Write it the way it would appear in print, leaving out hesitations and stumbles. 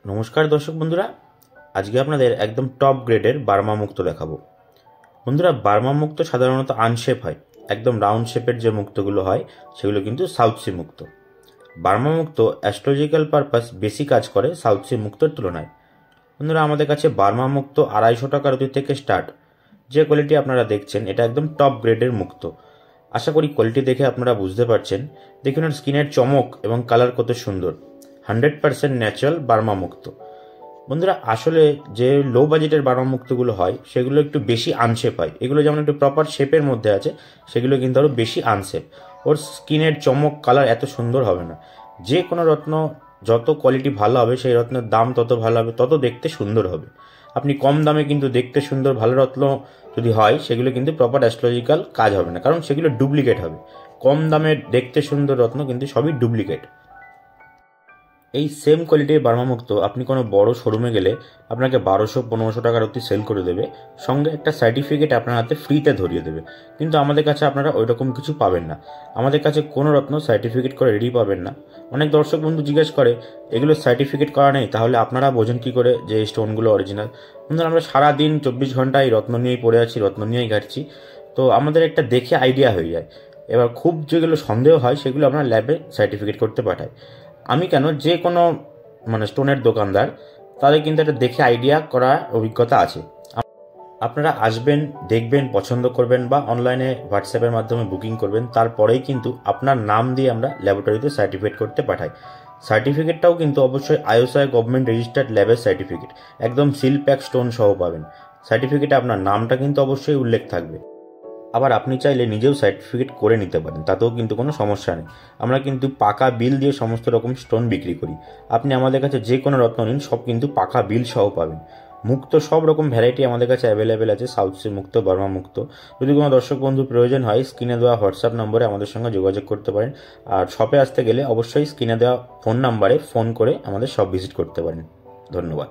নমস্কার দর্শক বন্ধুরা, আজকে আপনাদের একদম টপ গ্রেডের বার্মা মুক্তো দেখাবো। বন্ধুরা, বার্মা মুক্তো সাধারণত আনশেপ হয়, একদম রাউন্ড শেপের যে মুক্তোগুলো হয় সেগুলো কিন্তু সাউথ সি মুক্তো। বার্মা মুক্তো অ্যাস্ট্রোলজিক্যাল পারপাস বেশি কাজ করে সাউথ সি মুক্তোর তুলনায়। বন্ধুরা, আমাদের কাছে বার্মা মুক্তো 250 টাকার থেকে স্টার্ট। যে কোয়ালিটি আপনারা দেখছেন এটা একদম টপ গ্রেডের মুক্তো। আশা করি কোয়ালিটি দেখে আপনারা বুঝতে পারছেন। দেখুন আর স্কিনের চমক এবং কালার কত সুন্দর। 100% ন্যাচারাল বার্মা মুক্তো। বন্ধুরা, আসলে যে লো বাজেটের বার্মা মুক্তোগুলো হয় সেগুলো একটু বেশি আনশেপ হয়। এগুলো যেমন একটু প্রপার শেপের মধ্যে আছে, সেগুলো কিন্তু আরও বেশি আনশেপ। ওর স্কিনের চমক কালার এত সুন্দর হবে না। যে কোনো রত্ন যত কোয়ালিটি ভালো হবে সেই রত্নের দাম তত ভালো হবে, তত দেখতে সুন্দর হবে। আপনি কম দামে কিন্তু দেখতে সুন্দর ভালো রত্ন যদি হয় সেগুলো কিন্তু প্রপার অ্যাস্ট্রোলজিক্যাল কাজ হবে না, কারণ সেগুলো ডুপ্লিকেট হবে। কম দামে দেখতে সুন্দর রত্ন কিন্তু সবই ডুপ্লিকেট। এই সেম কোয়ালিটির বার্মা মুক্তো আপনি কোনো বড় শোরুমে গেলে আপনাকে 1200-1500 টাকার অব্দি সেল করে দেবে, সঙ্গে একটা সার্টিফিকেট আপনার হাতে ফ্রিতে ধরিয়ে দেবে। কিন্তু আমাদের কাছে আপনারা ওই রকম কিছু পাবেন না। আমাদের কাছে কোনো রত্ন সার্টিফিকেট করে রেডি পাবেন না। অনেক দর্শক বন্ধু জিজ্ঞেস করে এগুলো সার্টিফিকেট করা নেই, তাহলে আপনারা বোঝেন কী করে যে এই স্টোনগুলো অরিজিনাল? বন্ধুরা, আমরা সারাদিন 24 ঘন্টা এই রত্ন নিয়েই পড়ে আছি, রত্ন নিয়েই ঘাটছি, তো আমাদের একটা দেখে আইডিয়া হয়ে যায়। এবার খুব যেগুলো সন্দেহ হয় সেগুলো আমরা ল্যাবে সার্টিফিকেট করতে পাঠাই। আমি কেন, যে কোনো স্টোনের দোকানদার, তাদের কিন্তু একটা দেখে আইডিয়া করার অভিজ্ঞতা আছে। আপনারা আসবেন, দেখবেন, পছন্দ করবেন বা অনলাইনে হোয়াটসঅ্যাপের মাধ্যমে বুকিং করবেন, তারপরেই কিন্তু আপনার নাম দিয়ে আমরা ল্যাবরেটরিতে সার্টিফিকেট করতে পাঠাই। সার্টিফিকেটটাও কিন্তু অবশ্যই আইএসআই গভর্নমেন্ট রেজিস্টার্ড ল্যাবের সার্টিফিকেট, একদম সিল প্যাক স্টোন সহ পাবেন। সার্টিফিকেটে আপনার নামটা কিন্তু অবশ্যই উল্লেখ থাকবে। আবার আপনি চাইলে নিজেও সার্টিফিকেট করে নিতে পারেন, তাতেও কিন্তু কোনো সমস্যা নেই। আমরা কিন্তু পাকা বিল দিয়ে সমস্ত রকম স্টোন বিক্রি করি। আপনি আমাদের কাছে যে কোনো রত্ন নিন, সব কিন্তু পাকা বিল সহ পাবেন। মুক্ত সব রকম ভ্যারাইটি আমাদের কাছে অ্যাভেলেবেল আছে, সাউথ সি মুক্ত, বার্মা মুক্ত। যদি কোনো দর্শক বন্ধু প্রয়োজন হয়, স্ক্রিনে দেওয়া হোয়াটসঅ্যাপ নম্বরে আমাদের সঙ্গে যোগাযোগ করতে পারেন। আর শপে আসতে গেলে অবশ্যই স্ক্রিনে দেওয়া ফোন নাম্বারে ফোন করে আমাদের শপ ভিজিট করতে পারেন। ধন্যবাদ।